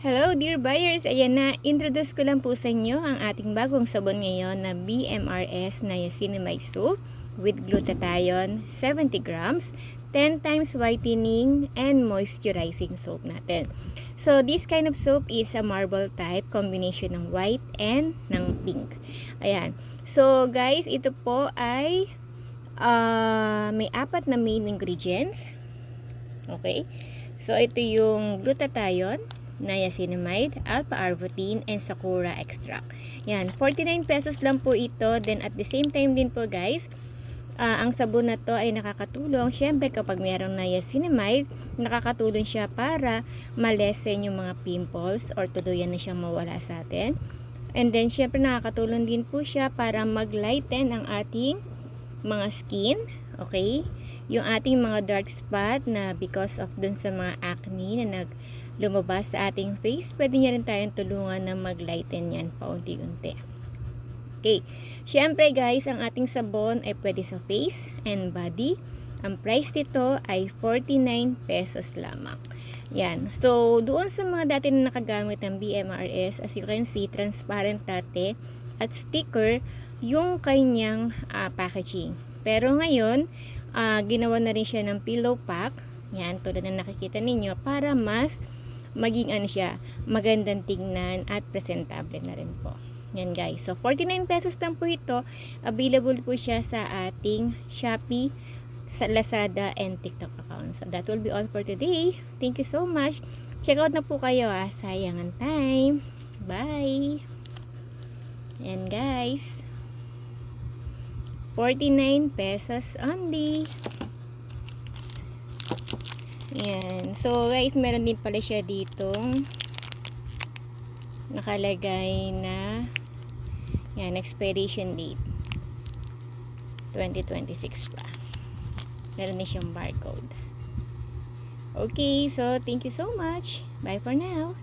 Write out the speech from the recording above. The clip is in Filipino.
Hello dear buyers! Ayan na, introduce ko lang po sa inyo ang ating bagong sabon ngayon na BMRS Niacinamide Soap with glutathione 70 grams, 10 times whitening and moisturizing soap natin. So this kind of soap is a marble type combination ng white and ng pink. Ayan. So guys, ito po ay may 4 na main ingredients. Okay? So ito yung glutathione, niacinamide, alpha-arbutin, and sakura extract. Yan, 49 pesos lang po ito. Then at the same time din po guys, ang sabon na to ay nakakatulong. Syempre kapag mayroong niacinamide, nakakatulong siya para malesen yung mga pimples or tuluyan na siyang mawala sa atin. And then syempre nakakatulong din po siya para mag-lighten ang ating mga skin. Okay? Yung ating mga dark spot na because of dun sa mga acne na lumabas sa ating face, pwede niya rin tayong tulungan na mag-lighten yan paunti-unti. Okay. Syempre guys, ang ating sabon ay pwede sa face and body. Ang price nito ay 49 pesos lamang. Yan. So, doon sa mga dati na nakagamit ng BMRS, as you can see, transparent dati at sticker yung kanyang packaging. Pero ngayon, ginawa na rin siya ng pillow pack. Yan, tulad na nakikita ninyo, para mas maging siya, magandang tingnan at presentable na rin po. Yan guys. So, 49 pesos lang po ito. Available po siya sa ating Shopee, sa Lazada, and TikTok account. So, that will be all for today. Thank you so much. Check out na po kayo Sayang ang time. Bye! Yan guys. 49 pesos only. Yan. So, guys, meron din pala siya ditong nakalagay na yan, expiration date 2026 pa. Meron din siyang barcode. Okay, so thank you so much. Bye for now.